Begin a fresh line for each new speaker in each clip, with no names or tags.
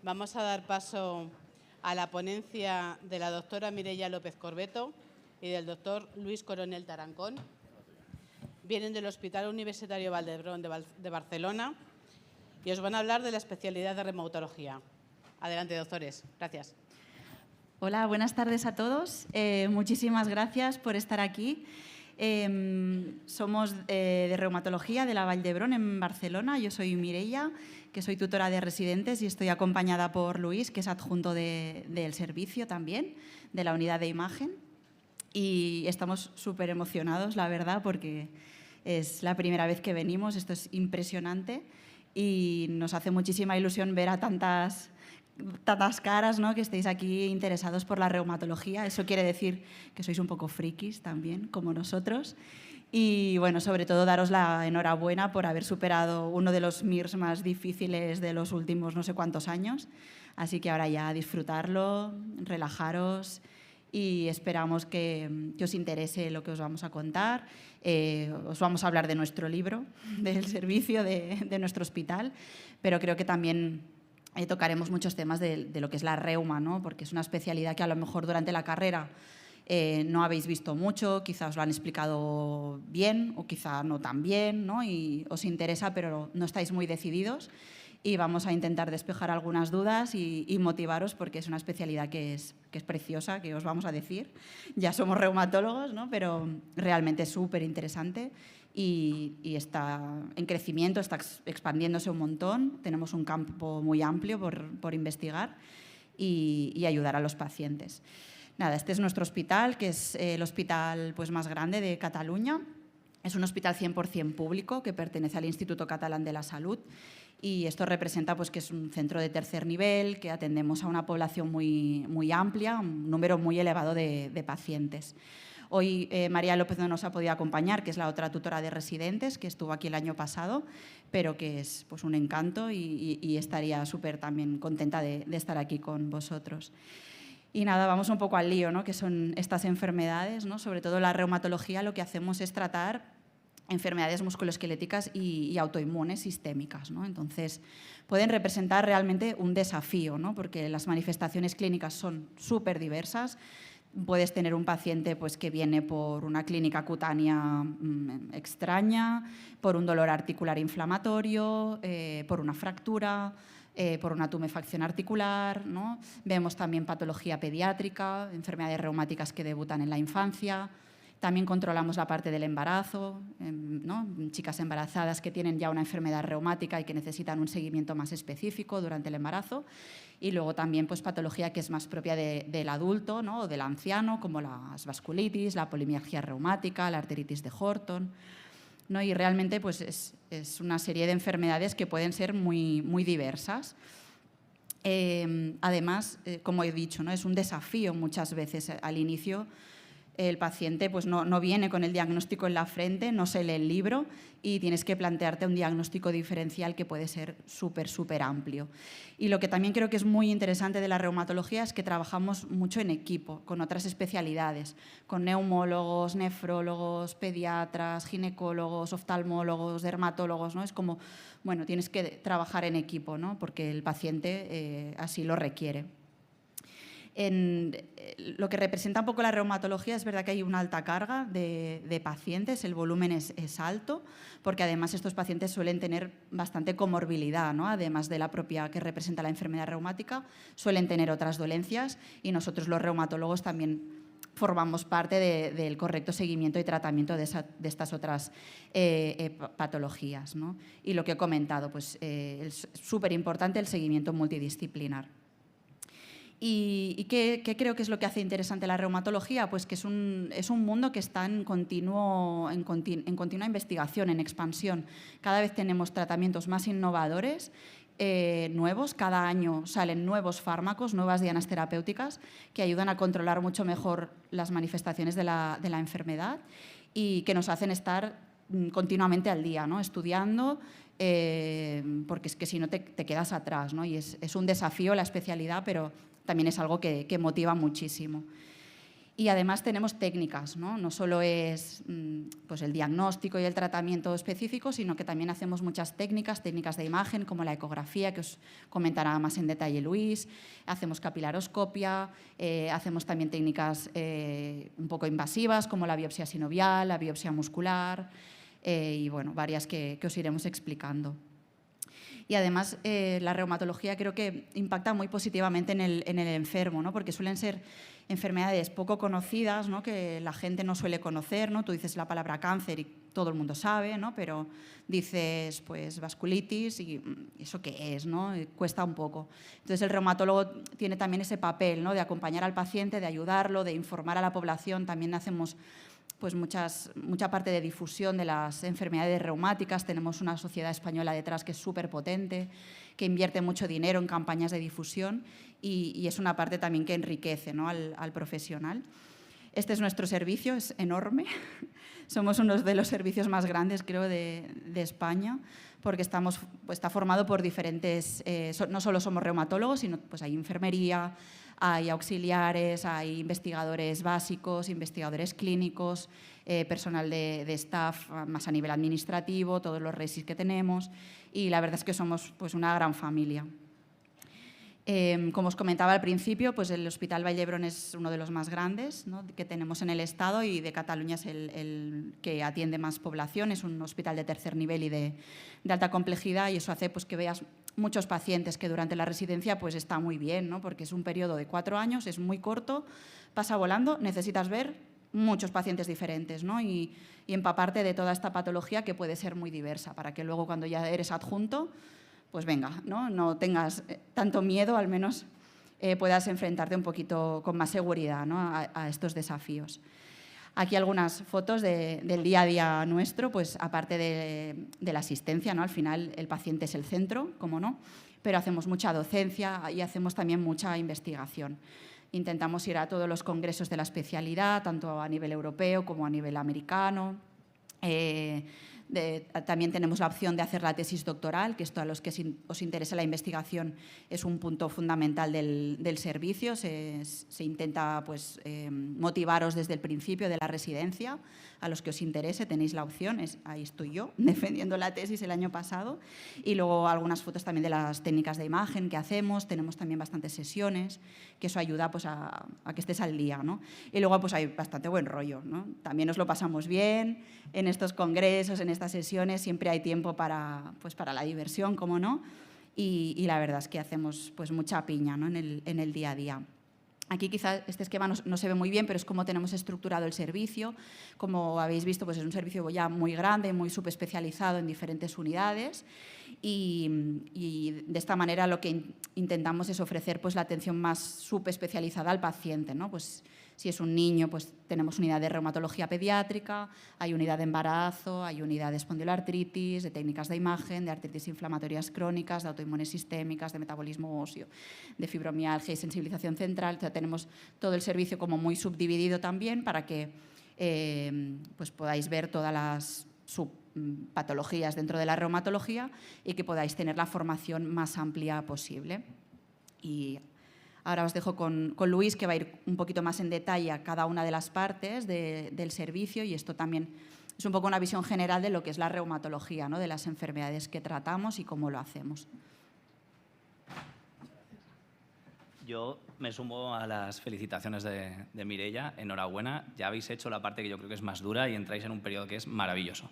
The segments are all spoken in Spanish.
Vamos a dar paso a la ponencia de la doctora Mireia López Corbeto y del doctor Luis Coronel Tarancón. Vienen del Hospital Universitario Vall d'Hebron de Barcelona y os van a hablar de la especialidad de reumatología. Adelante, doctores. Gracias.
Hola, buenas tardes a todos. Muchísimas gracias por estar aquí. Somos de reumatología de la Vall d'Hebron en Barcelona. Yo soy Mireia, que soy tutora de residentes y estoy acompañada por Luis, que es adjunto del servicio también, de la unidad de imagen. Y estamos súper emocionados, la verdad, porque es la primera vez que venimos. Esto es impresionante y nos hace muchísima ilusión ver a tantas caras, ¿no?, que estéis aquí interesados por la reumatología. Eso quiere decir que sois un poco frikis también, como nosotros. Y, bueno, sobre todo daros la enhorabuena por haber superado uno de los MIRS más difíciles de los últimos no sé cuántos años. Así que ahora ya disfrutarlo, relajaros y esperamos que os interese lo que os vamos a contar. Os vamos a hablar de nuestro libro, del servicio, de nuestro hospital, pero creo que también tocaremos muchos temas de lo que es la reuma, ¿no?, porque es una especialidad que a lo mejor durante la carrera no habéis visto mucho, quizá os lo han explicado bien o quizá no tan bien, ¿no?, y os interesa pero no estáis muy decididos, y vamos a intentar despejar algunas dudas y motivaros, porque es una especialidad que es preciosa, que os vamos a decir. Ya somos reumatólogos, ¿no?, pero realmente es súper interesante y está en crecimiento, está expandiéndose un montón. Tenemos un campo muy amplio por investigar y ayudar a los pacientes. Nada, este es nuestro hospital, que es el hospital más grande de Cataluña. Es un hospital 100% público que pertenece al Instituto Catalán de la Salud, y esto representa que es un centro de tercer nivel, que atendemos a una población muy amplia, un número muy elevado de pacientes. Hoy María López no nos ha podido acompañar, que es la otra tutora de residentes, que estuvo aquí el año pasado, pero que es un encanto y estaría súper también contenta de estar aquí con vosotros. Y nada, vamos un poco al lío, ¿no?, que son estas enfermedades, ¿no? Sobre todo la reumatología, lo que hacemos es tratar enfermedades musculoesqueléticas y autoinmunes sistémicas, ¿no? Entonces, pueden representar realmente un desafío, ¿no?, porque las manifestaciones clínicas son súper diversas. Puedes tener un paciente que viene por una clínica cutánea extraña, por un dolor articular inflamatorio, por una fractura, por una tumefacción articular, ¿no? Vemos también patología pediátrica, enfermedades reumáticas que debutan en la infancia. También controlamos la parte del embarazo, ¿no?, chicas embarazadas que tienen ya una enfermedad reumática y que necesitan un seguimiento más específico durante el embarazo. Y luego también patología que es más propia del adulto, ¿no?, o del anciano, como las vasculitis, la polimialgia reumática, la arteritis de Horton, ¿no? Y realmente es una serie de enfermedades que pueden ser muy diversas. Además, como he dicho, ¿no?, es un desafío muchas veces al inicio. El paciente no viene con el diagnóstico en la frente, no se lee el libro y tienes que plantearte un diagnóstico diferencial que puede ser súper amplio. Y lo que también creo que es muy interesante de la reumatología es que trabajamos mucho en equipo, con otras especialidades, con neumólogos, nefrólogos, pediatras, ginecólogos, oftalmólogos, dermatólogos, ¿no? Es como, bueno, tienes que trabajar en equipo, ¿no?, porque el paciente así lo requiere. En lo que representa un poco la reumatología, es verdad que hay una alta carga de pacientes, el volumen es alto, porque además estos pacientes suelen tener bastante comorbilidad, ¿no?, además de la propia que representa la enfermedad reumática, suelen tener otras dolencias, y nosotros los reumatólogos también formamos parte del correcto seguimiento y tratamiento de estas otras patologías, ¿no? Y lo que he comentado, es súper importante el seguimiento multidisciplinar. ¿Y qué creo que es lo que hace interesante la reumatología? Pues que es un mundo que está en continua investigación, en expansión. Cada vez tenemos tratamientos más innovadores, nuevos. Cada año salen nuevos fármacos, nuevas dianas terapéuticas que ayudan a controlar mucho mejor las manifestaciones de la enfermedad y que nos hacen estar continuamente al día, ¿no?, estudiando, porque es que si no te quedas atrás, ¿no? Y es un desafío la especialidad, pero también es algo que motiva muchísimo. Y además tenemos técnicas, no solo es pues el diagnóstico y el tratamiento específico, sino que también hacemos muchas técnicas de imagen, como la ecografía, que os comentará más en detalle Luis, hacemos capilaroscopia, hacemos también técnicas un poco invasivas, como la biopsia sinovial, la biopsia muscular, y bueno, varias que os iremos explicando. Y además la reumatología creo que impacta muy positivamente en el enfermo, ¿no? Porque suelen ser enfermedades poco conocidas, ¿no? Que la gente no suele conocer, ¿no? Tú dices la palabra cáncer y todo el mundo sabe, ¿no? Pero dices pues vasculitis y ¿eso qué es? ¿No? Cuesta un poco. Entonces el reumatólogo tiene también ese papel, ¿no? De acompañar al paciente, de ayudarlo, de informar a la población. También hacemos pues mucha parte de difusión de las enfermedades reumáticas. Tenemos una sociedad española detrás que es súper potente, que invierte mucho dinero en campañas de difusión y es una parte también que enriquece, ¿no? al profesional. Este es nuestro servicio, es enorme. Somos uno de los servicios más grandes, creo, de España, porque está formado por diferentes… no solo somos reumatólogos, sino pues hay enfermería, hay auxiliares, hay investigadores básicos, investigadores clínicos, personal de staff más a nivel administrativo, todos los resis que tenemos, y la verdad es que somos pues una gran familia. Como os comentaba al principio, pues el Hospital Vall d'Hebron es uno de los más grandes, ¿no? Que tenemos en el Estado, y de Cataluña es el que atiende más población. Es un hospital de tercer nivel y de alta complejidad, y eso hace pues, que veas muchos pacientes, que durante la residencia pues, está muy bien, ¿no? Porque es un periodo de 4 años, es muy corto, pasa volando, necesitas ver muchos pacientes diferentes, ¿no? y empaparte de toda esta patología, que puede ser muy diversa, para que luego cuando ya eres adjunto, pues venga, no tengas tanto miedo, al menos puedas enfrentarte un poquito con más seguridad, ¿no? a estos desafíos. Aquí algunas fotos del día a día nuestro, pues aparte de la asistencia, ¿no? Al final el paciente es el centro, como no, pero hacemos mucha docencia y hacemos también mucha investigación. Intentamos ir a todos los congresos de la especialidad, tanto a nivel europeo como a nivel americano. También tenemos la opción de hacer la tesis doctoral, que esto a los que os interesa la investigación es un punto fundamental del servicio. Se intenta pues, motivaros desde el principio de la residencia. A los que os interese tenéis la opción. Ahí estoy yo defendiendo la tesis el año pasado. Y luego algunas fotos también de las técnicas de imagen que hacemos. Tenemos también bastantes sesiones, que eso ayuda pues, a que estés al día, ¿no? Y luego pues, hay bastante buen rollo, ¿no? También nos lo pasamos bien en estos congresos, en estas sesiones. Siempre hay tiempo para la diversión, como no, y la verdad es que hacemos pues, mucha piña, ¿no? en el día a día. Aquí quizás este esquema no se ve muy bien, pero es como tenemos estructurado el servicio. Como habéis visto, pues es un servicio ya muy grande, muy subespecializado en diferentes unidades, y de esta manera lo que intentamos es ofrecer pues, la atención más subespecializada al paciente, ¿no? Pues, si es un niño, pues tenemos unidad de reumatología pediátrica, hay unidad de embarazo, hay unidad de espondiloartritis, de técnicas de imagen, de artritis inflamatorias crónicas, de autoinmunes sistémicas, de metabolismo óseo, de fibromialgia y sensibilización central. O sea, tenemos todo el servicio como muy subdividido también, para que pues podáis ver todas las subpatologías dentro de la reumatología y que podáis tener la formación más amplia posible. Y ahora os dejo con Luis, que va a ir un poquito más en detalle a cada una de las partes del servicio, y esto también es un poco una visión general de lo que es la reumatología, ¿no? De las enfermedades que tratamos y cómo lo hacemos.
Yo me sumo a las felicitaciones de Mireia. Enhorabuena, ya habéis hecho la parte que yo creo que es más dura y entráis en un periodo que es maravilloso.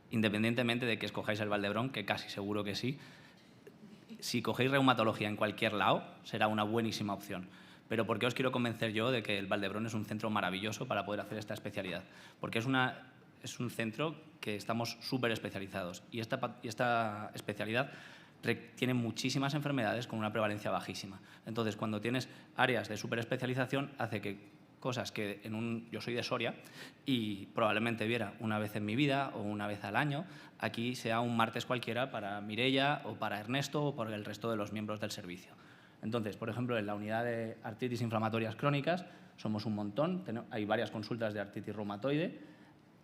Independientemente de que escojáis el Vall d'Hebron, que casi seguro que sí, si cogéis reumatología en cualquier lado, será una buenísima opción. Pero ¿por qué os quiero convencer yo de que el Vall d'Hebron es un centro maravilloso para poder hacer esta especialidad? Porque es un centro que estamos súper especializados, y esta especialidad tiene muchísimas enfermedades con una prevalencia bajísima. Entonces, cuando tienes áreas de súper especialización, hace que cosas que yo soy de Soria y probablemente viera una vez en mi vida o una vez al año, aquí sea un martes cualquiera para Mireia o para Ernesto o por el resto de los miembros del servicio. Entonces, por ejemplo, en la unidad de artritis inflamatorias crónicas somos un montón, hay varias consultas de artritis reumatoide,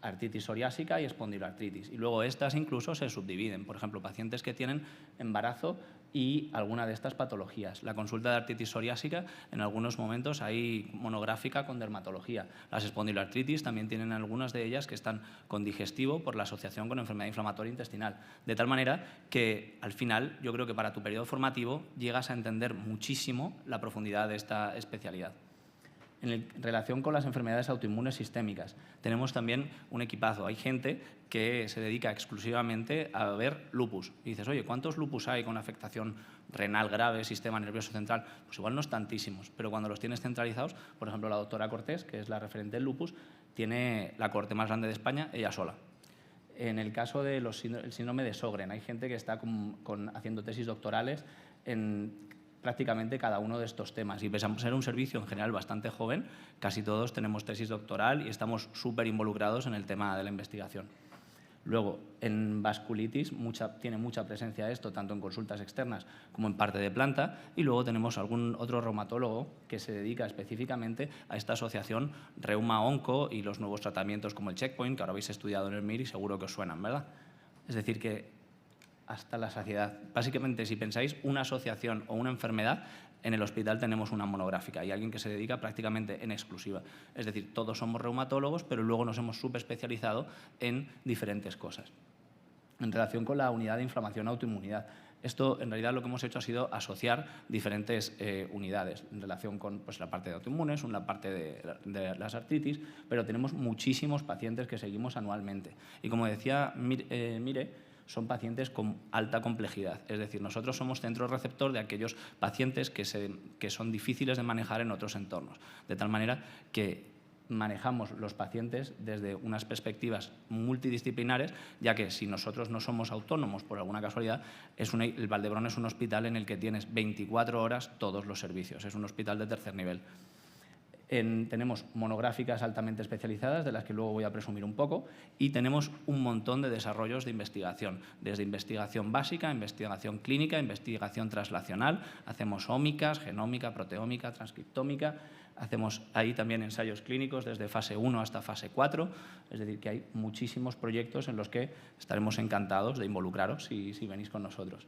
artritis psoriásica y espondiloartritis. Y luego estas incluso se subdividen. Por ejemplo, pacientes que tienen embarazo y alguna de estas patologías. La consulta de artritis psoriásica, en algunos momentos hay monográfica con dermatología. Las espondiloartritis también tienen algunas de ellas que están con digestivo por la asociación con enfermedad inflamatoria intestinal. De tal manera que al final yo creo que para tu periodo formativo llegas a entender muchísimo la profundidad de esta especialidad. En relación con las enfermedades autoinmunes sistémicas, tenemos también un equipazo. Hay gente que se dedica exclusivamente a ver lupus. Y dices, oye, ¿cuántos lupus hay con afectación renal grave, sistema nervioso central? Pues igual no es tantísimos, pero cuando los tienes centralizados, por ejemplo, la doctora Cortés, que es la referente del lupus, tiene la cohorte más grande de España, ella sola. En el caso del síndrome de Sjögren, hay gente que está haciendo tesis doctorales en prácticamente cada uno de estos temas. Y pese a ser un servicio en general bastante joven, casi todos tenemos tesis doctoral y estamos súper involucrados en el tema de la investigación. Luego, en vasculitis tiene mucha presencia esto, tanto en consultas externas como en parte de planta, y luego tenemos algún otro reumatólogo que se dedica específicamente a esta asociación reuma-onco y los nuevos tratamientos como el checkpoint, que ahora habéis estudiado en el MIR y seguro que os suenan, ¿verdad? Es decir, que hasta la saciedad. Básicamente, si pensáis una asociación o una enfermedad, en el hospital tenemos una monográfica y alguien que se dedica prácticamente en exclusiva. Es decir, todos somos reumatólogos, pero luego nos hemos subespecializado en diferentes cosas. En relación con la unidad de inflamación autoinmunidad, esto en realidad lo que hemos hecho ha sido asociar diferentes unidades en relación con pues, la parte de autoinmunes, la parte de las artritis, pero tenemos muchísimos pacientes que seguimos anualmente. Y como decía Mire, son pacientes con alta complejidad. Es decir, nosotros somos centro receptor de aquellos pacientes que son difíciles de manejar en otros entornos. De tal manera que manejamos los pacientes desde unas perspectivas multidisciplinares, ya que si nosotros no somos autónomos por alguna casualidad, el Vall-d'Hebron es un hospital en el que tienes 24 horas todos los servicios. Es un hospital de tercer nivel. Tenemos monográficas altamente especializadas, de las que luego voy a presumir un poco, y tenemos un montón de desarrollos de investigación, desde investigación básica, investigación clínica, investigación translacional, hacemos ómicas, genómica, proteómica, transcriptómica, hacemos ahí también ensayos clínicos desde fase 1 hasta fase 4, es decir, que hay muchísimos proyectos en los que estaremos encantados de involucraros si venís con nosotros.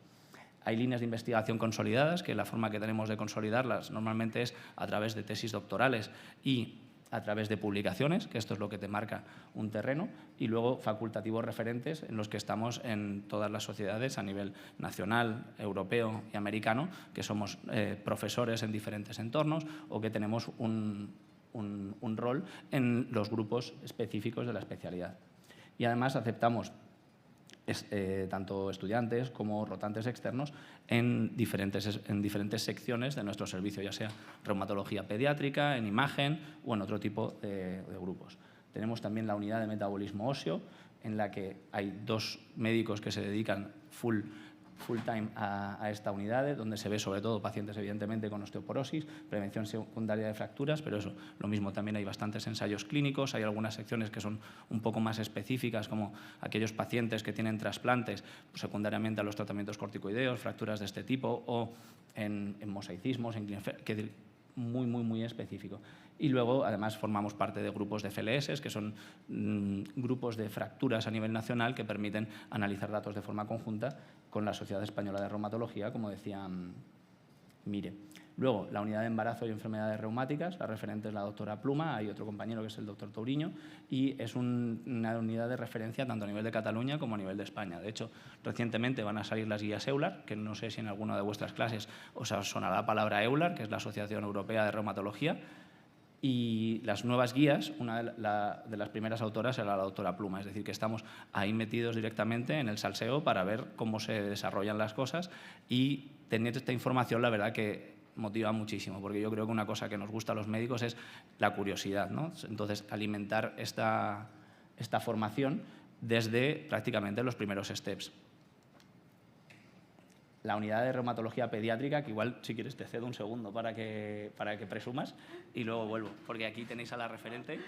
Hay líneas de investigación consolidadas, que la forma que tenemos de consolidarlas normalmente es a través de tesis doctorales y a través de publicaciones, que esto es lo que te marca un terreno, y luego facultativos referentes en los que estamos en todas las sociedades a nivel nacional, europeo y americano, que somos profesores en diferentes entornos o que tenemos un rol en los grupos específicos de la especialidad. Y además aceptamos tanto estudiantes como rotantes externos en diferentes secciones de nuestro servicio, ya sea reumatología pediátrica, en imagen o en otro tipo de grupos. Tenemos también la unidad de metabolismo óseo, en la que hay 2 médicos que se dedican full time a esta unidad, donde se ve sobre todo pacientes evidentemente con osteoporosis, prevención secundaria de fracturas, pero eso, lo mismo, también hay bastantes ensayos clínicos, hay algunas secciones que son un poco más específicas, como aquellos pacientes que tienen trasplantes pues, secundariamente a los tratamientos corticoideos, fracturas de este tipo, o en mosaicismos, que muy específico. Y luego, además, formamos parte de grupos de FLS, que son grupos de fracturas a nivel nacional que permiten analizar datos de forma conjunta con la Sociedad Española de Reumatología, como decía Mire. Luego, la unidad de embarazo y enfermedades reumáticas, la referente es la doctora Pluma, hay otro compañero que es el doctor Touriño, y es una unidad de referencia tanto a nivel de Cataluña como a nivel de España. De hecho, recientemente van a salir las guías EULAR, que no sé si en alguna de vuestras clases os sonará la palabra EULAR, que es la Asociación Europea de Reumatología. Y las nuevas guías, una de las primeras autoras era la doctora Pluma, es decir, que estamos ahí metidos directamente en el salseo para ver cómo se desarrollan las cosas, y teniendo esta información, la verdad que motiva muchísimo, porque yo creo que una cosa que nos gusta a los médicos es la curiosidad, ¿no? Entonces, alimentar esta formación desde prácticamente los primeros steps. La unidad de reumatología pediátrica, que igual, si quieres, te cedo un segundo para que presumas y luego vuelvo, porque aquí tenéis a la referente.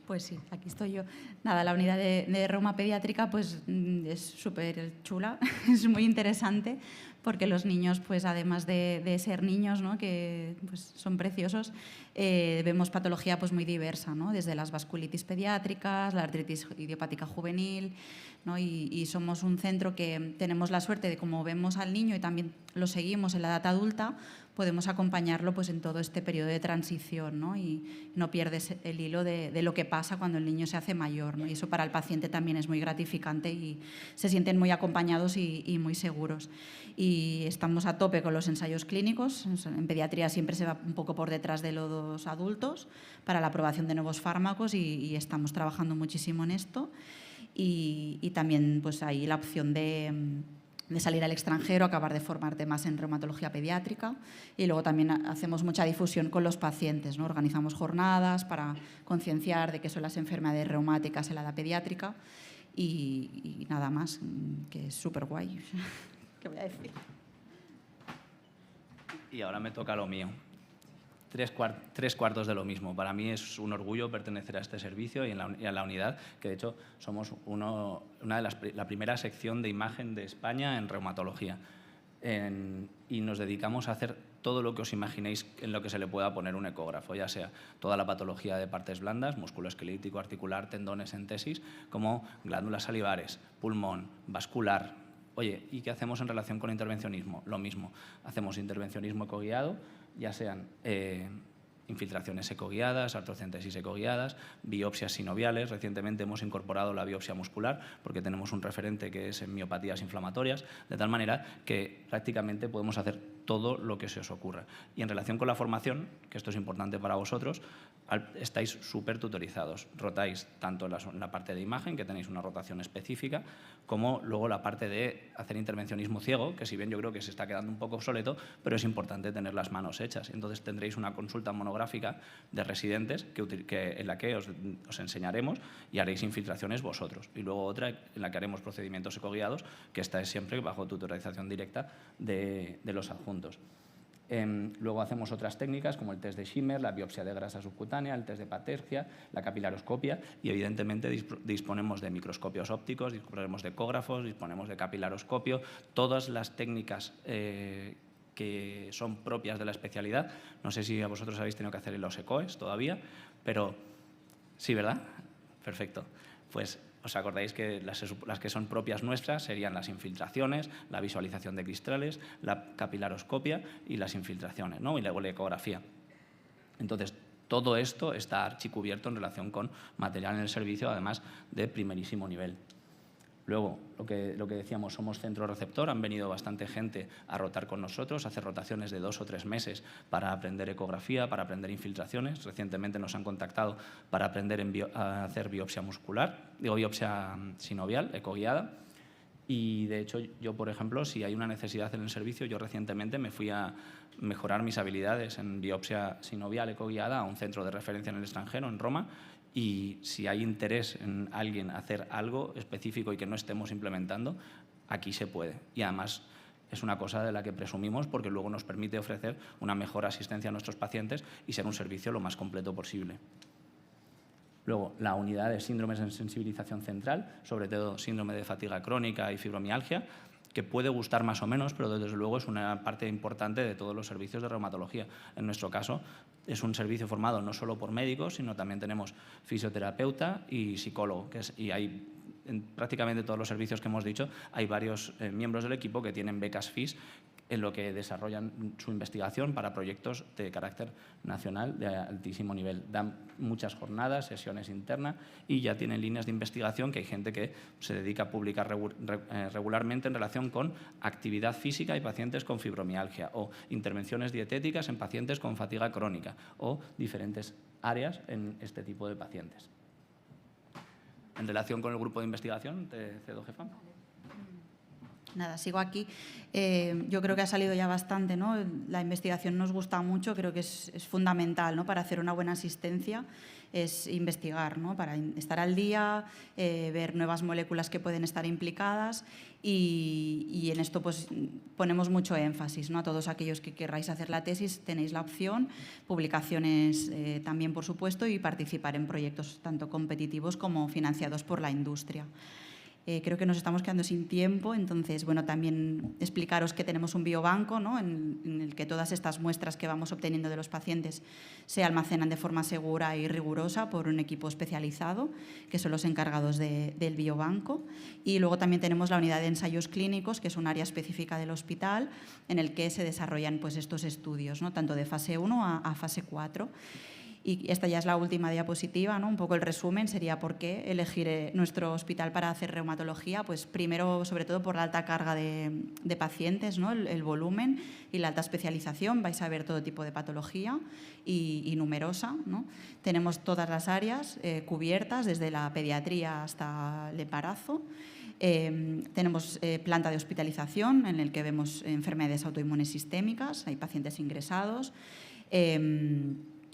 Pues sí, aquí estoy yo. Nada, la unidad de reuma pediátrica pues es súper chula, es muy interesante, porque los niños, pues además de ser niños, ¿no?, que pues, son preciosos, vemos patología pues, muy diversa, ¿no?, desde las vasculitis pediátricas, la artritis idiopática juvenil, ¿no?, y somos un centro que tenemos la suerte de, como vemos al niño y también lo seguimos en la edad adulta, podemos acompañarlo pues, en todo este periodo de transición, ¿no?, y no pierdes el hilo de lo que pasa cuando el niño se hace mayor, ¿no?, y eso para el paciente también es muy gratificante y se sienten muy acompañados y muy seguros. Y estamos a tope con los ensayos clínicos. En pediatría siempre se va un poco por detrás de los adultos para la aprobación de nuevos fármacos y estamos trabajando muchísimo en esto. Y también pues, hay la opción de salir al extranjero, acabar de formarte más en reumatología pediátrica, y luego también hacemos mucha difusión con los pacientes, ¿no? Organizamos jornadas para concienciar de qué son las enfermedades reumáticas en la edad pediátrica y nada más, que es súper guay. ¿Qué voy a decir?
Y ahora me toca lo mío. Tres cuartos de lo mismo. Para mí es un orgullo pertenecer a este servicio y a la unidad, que de hecho somos la primera sección de imagen de España en reumatología. Y nos dedicamos a hacer todo lo que os imaginéis en lo que se le pueda poner un ecógrafo, ya sea toda la patología de partes blandas, musculoesquelético, articular, tendones, entesis, como glándulas salivares, pulmón, vascular. Oye, ¿y qué hacemos en relación con intervencionismo? Lo mismo, hacemos intervencionismo ecoguiado, ya sean infiltraciones ecoguiadas, artrocentesis ecoguiadas, biopsias sinoviales. Recientemente hemos incorporado la biopsia muscular porque tenemos un referente que es en miopatías inflamatorias, de tal manera que prácticamente podemos hacer todo lo que se os ocurra. Y en relación con la formación, que esto es importante para vosotros, estáis súper tutorizados. Rotáis tanto en la parte de imagen, que tenéis una rotación específica, como luego la parte de hacer intervencionismo ciego, que si bien yo creo que se está quedando un poco obsoleto, pero es importante tener las manos hechas. Entonces tendréis una consulta monográfica de residentes en la que os enseñaremos y haréis infiltraciones vosotros. Y luego otra en la que haremos procedimientos ecoguiados, que esta es siempre bajo tutorización directa de los adjuntos. Luego hacemos otras técnicas como el test de Schimmer, la biopsia de grasa subcutánea, el test de Patergia, la capilaroscopia y evidentemente disponemos de microscopios ópticos, disponemos de ecógrafos, disponemos de capilaroscopio, todas las técnicas que son propias de la especialidad. No sé si a vosotros habéis tenido que hacer los ECOES todavía, pero sí, ¿verdad? Perfecto. Pues os acordáis que las que son propias nuestras serían las infiltraciones, la visualización de cristales, la capilaroscopia y las infiltraciones, ¿no? Y luego la ecografía. Entonces, todo esto está archicubierto en relación con material en el servicio, además de primerísimo nivel. Luego, lo que decíamos, somos centro receptor, han venido bastante gente a rotar con nosotros, a hacer rotaciones de 2 o 3 meses para aprender ecografía, para aprender infiltraciones. Recientemente nos han contactado para aprender a hacer biopsia muscular, biopsia sinovial, ecoguiada. Y de hecho, yo, por ejemplo, si hay una necesidad en el servicio, yo recientemente me fui a mejorar mis habilidades en biopsia sinovial ecoguiada a un centro de referencia en el extranjero, en Roma. Y si hay interés en alguien hacer algo específico y que no estemos implementando, aquí se puede. Y además es una cosa de la que presumimos porque luego nos permite ofrecer una mejor asistencia a nuestros pacientes y ser un servicio lo más completo posible. Luego, la unidad de síndromes en sensibilización central, sobre todo síndrome de fatiga crónica y fibromialgia, que puede gustar más o menos, pero desde luego es una parte importante de todos los servicios de reumatología. En nuestro caso, es un servicio formado no solo por médicos, sino también tenemos fisioterapeuta y psicólogo, y hay en prácticamente todos los servicios que hemos dicho, hay varios miembros del equipo que tienen becas FIS en lo que desarrollan su investigación para proyectos de carácter nacional de altísimo nivel. Dan muchas jornadas, sesiones internas y ya tienen líneas de investigación que hay gente que se dedica a publicar regularmente en relación con actividad física y pacientes con fibromialgia o intervenciones dietéticas en pacientes con fatiga crónica o diferentes áreas en este tipo de pacientes. En relación con el grupo de investigación, te cedo, jefa.
Nada, sigo aquí. Yo creo que ha salido ya bastante, ¿no? La investigación nos gusta mucho, creo que es fundamental, ¿no? Para hacer una buena asistencia es investigar, ¿no? Para estar al día, ver nuevas moléculas que pueden estar implicadas y en esto pues ponemos mucho énfasis, ¿no? A todos aquellos que querráis hacer la tesis tenéis la opción, publicaciones también por supuesto y participar en proyectos tanto competitivos como financiados por la industria. Creo que nos estamos quedando sin tiempo, entonces, bueno, también explicaros que tenemos un biobanco, ¿no?, en el que todas estas muestras que vamos obteniendo de los pacientes se almacenan de forma segura y rigurosa por un equipo especializado, que son los encargados del biobanco. Y luego también tenemos la unidad de ensayos clínicos, que es un área específica del hospital, en el que se desarrollan pues, estos estudios, ¿no?, tanto de fase 1 a fase 4. Y esta ya es la última diapositiva, ¿no? Un poco el resumen sería por qué elegir nuestro hospital para hacer reumatología. Pues primero, sobre todo por la alta carga de pacientes, ¿no?, el volumen y la alta especialización. Vais a ver todo tipo de patología y numerosa, ¿no? Tenemos todas las áreas cubiertas, desde la pediatría hasta el embarazo. Tenemos planta de hospitalización en el que vemos enfermedades autoinmunes sistémicas, hay pacientes ingresados.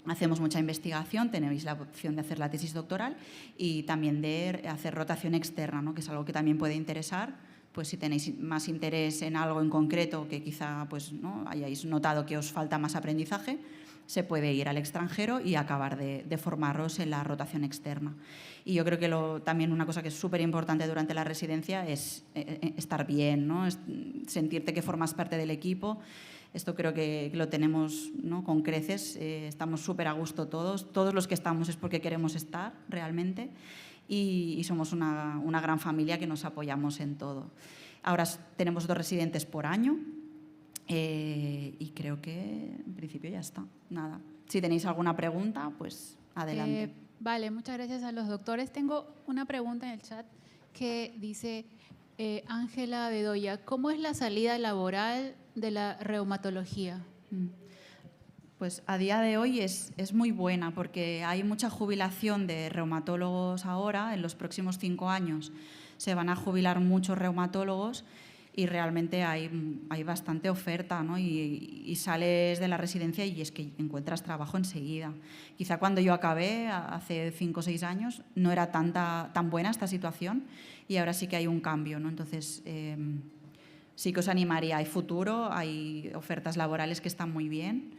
Hacemos mucha investigación, tenéis la opción de hacer la tesis doctoral y también de hacer rotación externa, ¿no?, que es algo que también puede interesar. Pues si tenéis más interés en algo en concreto que quizá pues, ¿no?, hayáis notado que os falta más aprendizaje, se puede ir al extranjero y acabar de formaros en la rotación externa. Y yo creo que también una cosa que es súper importante durante la residencia es estar bien, ¿no?, sentirte que formas parte del equipo. Esto creo que lo tenemos, ¿no?, con creces, estamos súper a gusto todos los que estamos es porque queremos estar realmente y somos una gran familia que nos apoyamos en todo. Ahora tenemos 2 residentes por año y creo que en principio ya está. Nada. Si tenéis alguna pregunta, pues adelante.
Vale, muchas gracias a los doctores. Tengo una pregunta en el chat que dice Ángela Bedoya, ¿cómo es la salida laboral de la reumatología?
Pues a día de hoy es muy buena porque hay mucha jubilación de reumatólogos ahora. En los próximos 5 años se van a jubilar muchos reumatólogos y realmente hay bastante oferta, ¿no? Y sales de la residencia y es que encuentras trabajo enseguida. Quizá cuando yo acabé, hace 5 o 6 años, no era tan buena esta situación y ahora sí que hay un cambio, ¿no? Entonces, sí que os animaría. Hay futuro, hay ofertas laborales que están muy bien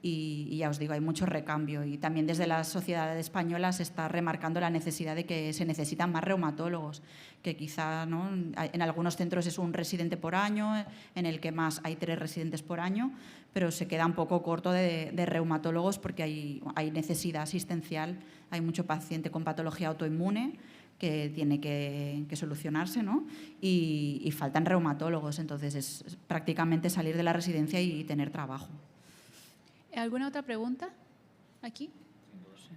y ya os digo, hay mucho recambio. Y también desde la sociedad española se está remarcando la necesidad de que se necesitan más reumatólogos, que quizá, ¿no?, en algunos centros es un residente por año, en el que más hay 3 residentes por año, pero se queda un poco corto de reumatólogos porque hay necesidad asistencial, hay mucho paciente con patología autoinmune que tiene que solucionarse, ¿no?, y faltan reumatólogos. Entonces es prácticamente salir de la residencia y tener trabajo.
¿Alguna otra pregunta aquí?
No sé.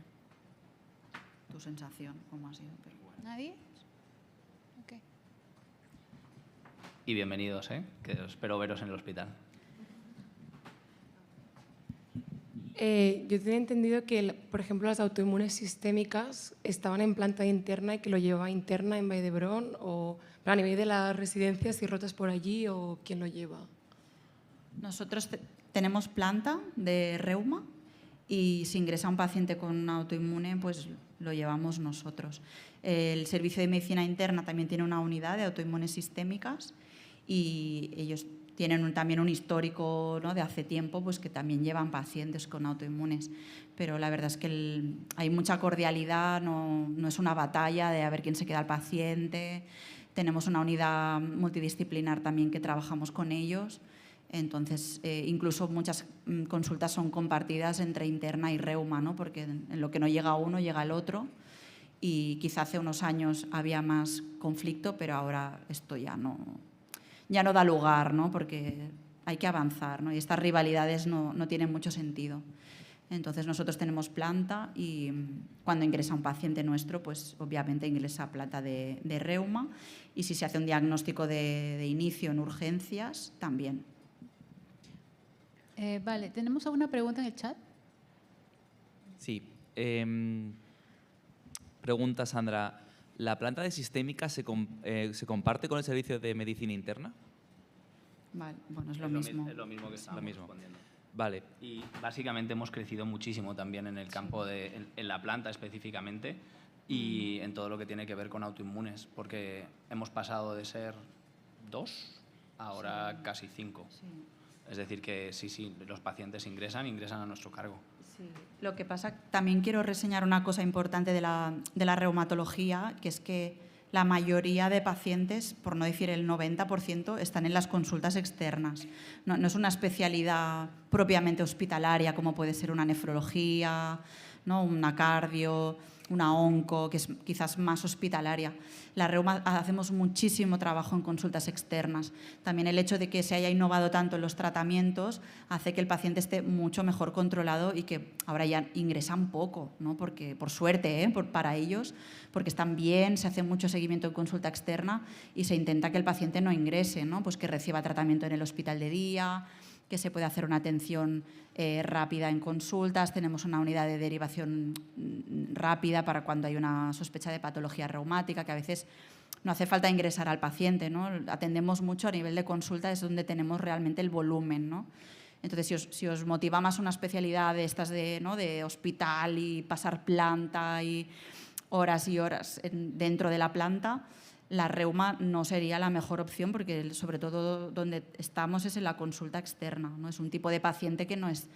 Tu sensación, ¿cómo ha sido? Pero bueno.
¿Nadie? Okay.
Y bienvenidos, que espero veros en el hospital.
Yo tenía entendido que, por ejemplo, las autoinmunes sistémicas estaban en planta interna y que lo llevaba interna en Vall d'Hebron, o a nivel de las residencias, si rotas por allí o quién lo lleva.
Nosotros tenemos planta de reuma y si ingresa un paciente con autoinmune, pues lo llevamos nosotros. El Servicio de Medicina Interna también tiene una unidad de autoinmunes sistémicas y ellos tienen también un histórico, ¿no?, de hace tiempo, pues que también llevan pacientes con autoinmunes. Pero la verdad es que hay mucha cordialidad, no es una batalla de a ver quién se queda el paciente. Tenemos una unidad multidisciplinar también que trabajamos con ellos. Entonces, incluso muchas consultas son compartidas entre interna y reuma, ¿no?, porque en lo que no llega uno, llega el otro. Y quizá hace unos años había más conflicto, pero ahora esto ya no da lugar, ¿no?, porque hay que avanzar, ¿no?, y estas rivalidades no tienen mucho sentido. Entonces, nosotros tenemos planta y cuando ingresa un paciente nuestro, pues obviamente ingresa planta de reuma y si se hace un diagnóstico de inicio en urgencias, también.
Vale, ¿tenemos alguna pregunta en el chat?
Sí. Pregunta Sandra, ¿la planta de sistémica se comparte con el servicio de medicina interna?
Vale, bueno, es lo mismo.
Es lo mismo que estamos respondiendo.
Vale.
Y básicamente hemos crecido muchísimo también en el campo en la planta específicamente y en todo lo que tiene que ver con autoinmunes, porque hemos pasado de ser 2 a ahora casi 5.
Sí.
Es decir, que sí, los pacientes ingresan a nuestro cargo.
Sí. Lo que pasa, también quiero reseñar una cosa importante de la reumatología, que es que la mayoría de pacientes, por no decir el 90%, están en las consultas externas. No es una especialidad propiamente hospitalaria, como puede ser una nefrología, ¿no? Una cardio, una onco, que es quizás más hospitalaria. La reuma hacemos muchísimo trabajo en consultas externas. También el hecho de que se haya innovado tanto en los tratamientos hace que el paciente esté mucho mejor controlado y que ahora ya ingresan poco, ¿no? Porque, por suerte, para ellos, porque están bien, se hace mucho seguimiento en consulta externa y se intenta que el paciente no ingrese, ¿no? Pues que reciba tratamiento en el hospital de día, que se puede hacer una atención rápida en consultas. Tenemos una unidad de derivación rápida para cuando hay una sospecha de patología reumática, que a veces no hace falta ingresar al paciente, ¿no? Atendemos mucho a nivel de consulta, es donde tenemos realmente el volumen, ¿no? Entonces, si os motiva más una especialidad de estas ¿no? de hospital y pasar planta y horas dentro de la planta, la reuma no sería la mejor opción, porque sobre todo donde estamos es en la consulta externa, ¿no? Es un tipo de paciente que no es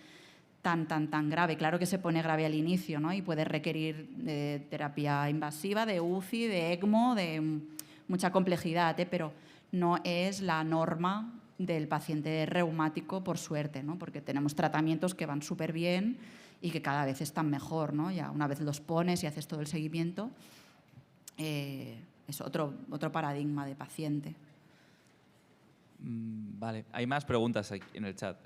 tan grave. Claro que se pone grave al inicio, ¿no? Y puede requerir de terapia invasiva, de UCI, de ECMO, de mucha complejidad, pero no es la norma del paciente reumático, por suerte, ¿no? Porque tenemos tratamientos que van súper bien y que cada vez están mejor, ¿no? Ya una vez los pones y haces todo el seguimiento, es otro paradigma de paciente.
Vale, hay más preguntas aquí en el chat.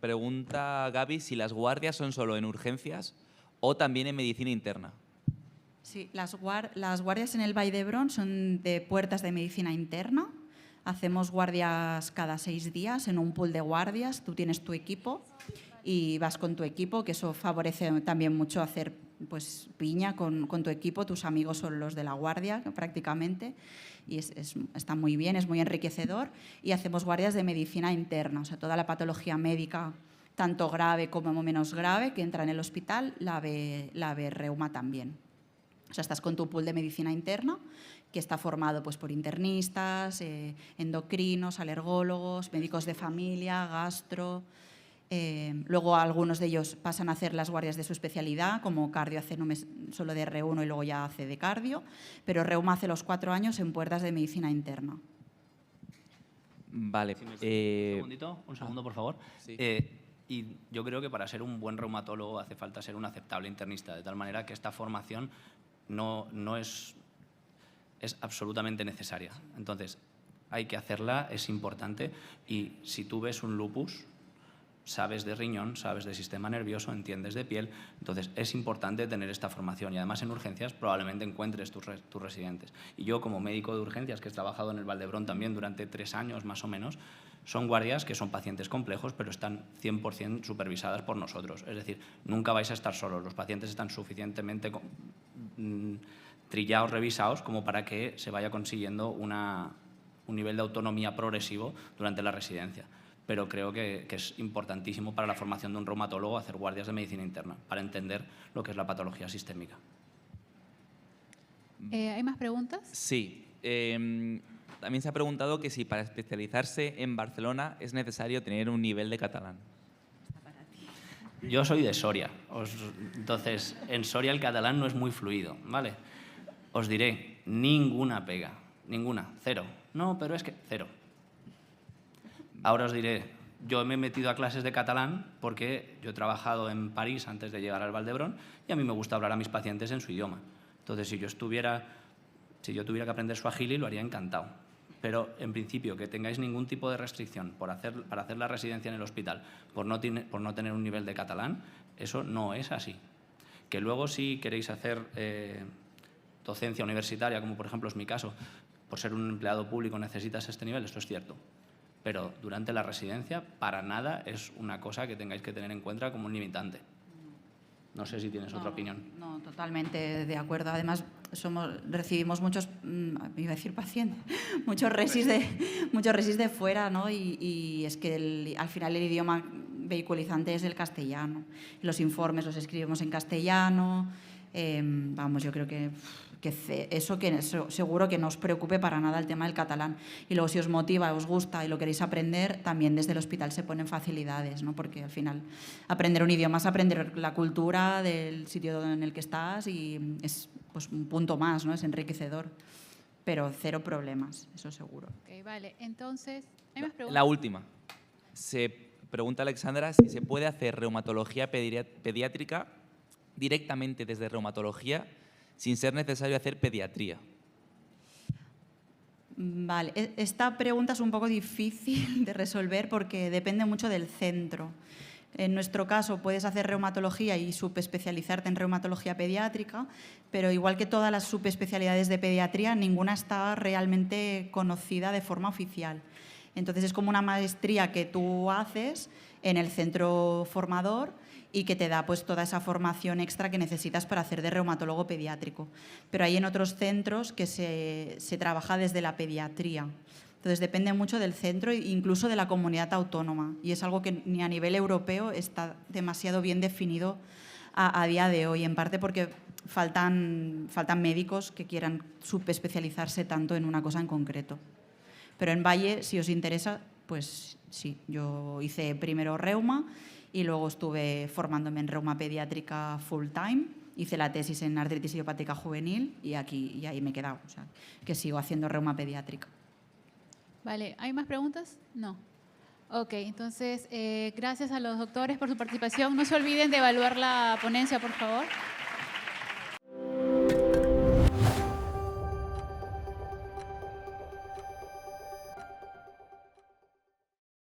Pregunta Gaby si las guardias son solo en urgencias o también en medicina interna.
Sí, las guardias en el Vall d'Hebron son de puertas de medicina interna. Hacemos guardias cada 6 días en un pool de guardias. Tú tienes tu equipo y vas con tu equipo, que eso favorece también mucho hacer pues piña con tu equipo. Tus amigos son los de la guardia prácticamente y está muy bien, es muy enriquecedor. Y hacemos guardias de medicina interna, o sea, toda la patología médica, tanto grave como menos grave, que entra en el hospital, la ve reuma también. O sea, estás con tu pool de medicina interna, que está formado pues, por internistas, endocrinos, alergólogos, médicos de familia, gastro. Luego algunos de ellos pasan a hacer las guardias de su especialidad, como cardio hace un mes solo de R1 y luego ya hace de cardio, pero reuma hace los 4 años en puertas de medicina interna.
Vale.
Un segundo, por favor.
Sí.
Y yo creo que para ser un buen reumatólogo hace falta ser un aceptable internista, de tal manera que esta formación no es absolutamente necesaria. Entonces, hay que hacerla, es importante, y si tú ves un lupus, sabes de riñón, sabes de sistema nervioso, entiendes de piel, entonces es importante tener esta formación y además en urgencias probablemente encuentres tus residentes. Y yo como médico de urgencias, que he trabajado en el Vall d'Hebron también durante 3 años más o menos, son guardias que son pacientes complejos pero están 100% supervisadas por nosotros, es decir, nunca vais a estar solos, los pacientes están suficientemente trillados, revisados como para que se vaya consiguiendo un nivel de autonomía progresivo durante la residencia. Pero creo que es importantísimo para la formación de un reumatólogo hacer guardias de medicina interna, para entender lo que es la patología sistémica.
¿Hay más preguntas?
Sí. También se ha preguntado que si para especializarse en Barcelona es necesario tener un nivel de catalán.
Yo soy de Soria, entonces en Soria el catalán no es muy fluido, ¿vale? Os diré, ninguna pega, ninguna, 0. No, pero es que 0. Ahora os diré, yo me he metido a clases de catalán porque yo he trabajado en París antes de llegar al Vall d'Hebron y a mí me gusta hablar a mis pacientes en su idioma. Entonces, si yo tuviera que aprender suajili, lo haría encantado. Pero, en principio, que tengáis ningún tipo de restricción para hacer la residencia en el hospital por no tener un nivel de catalán, eso no es así. Que luego, si queréis hacer docencia universitaria, como por ejemplo es mi caso, por ser un empleado público necesitas este nivel, esto es cierto. Pero durante la residencia, para nada es una cosa que tengáis que tener en cuenta como un limitante. No sé si tienes otra opinión.
No, totalmente de acuerdo. Además, recibimos muchos, iba a decir pacientes, muchos resis de fuera, ¿no? Y es que al final el idioma vehiculizante es el castellano. Los informes los escribimos en castellano. Vamos, yo creo que eso seguro que no os preocupe para nada el tema del catalán. Y luego si os motiva, os gusta y lo queréis aprender, también desde el hospital se ponen facilidades, ¿no? Porque al final aprender un idioma es aprender la cultura del sitio en el que estás y es pues, un punto más, ¿no? Es enriquecedor. Pero cero problemas, eso seguro.
Ok, vale. Entonces, ¿hay más preguntas?
La última. Se pregunta Alexandra si se puede hacer reumatología pediátrica directamente desde reumatología sin ser necesario hacer pediatría.
Vale, esta pregunta es un poco difícil de resolver porque depende mucho del centro. En nuestro caso puedes hacer reumatología y subespecializarte en reumatología pediátrica, pero igual que todas las subespecialidades de pediatría, ninguna está realmente conocida de forma oficial. Entonces es como una maestría que tú haces en el centro formador y que te da pues toda esa formación extra que necesitas para hacer de reumatólogo pediátrico. Pero hay en otros centros que se trabaja desde la pediatría. Entonces depende mucho del centro e incluso de la comunidad autónoma y es algo que ni a nivel europeo está demasiado bien definido a día de hoy, en parte porque faltan médicos que quieran subespecializarse tanto en una cosa en concreto. Pero en Valle, si os interesa, pues sí, yo hice primero reuma y luego estuve formándome en reuma pediátrica full time, hice la tesis en artritis idiopática juvenil y ahí me he quedado, o sea, que sigo haciendo reuma pediátrica.
Vale, ¿hay más preguntas? No. Ok, entonces, gracias a los doctores por su participación. No se olviden de evaluar la ponencia, por favor.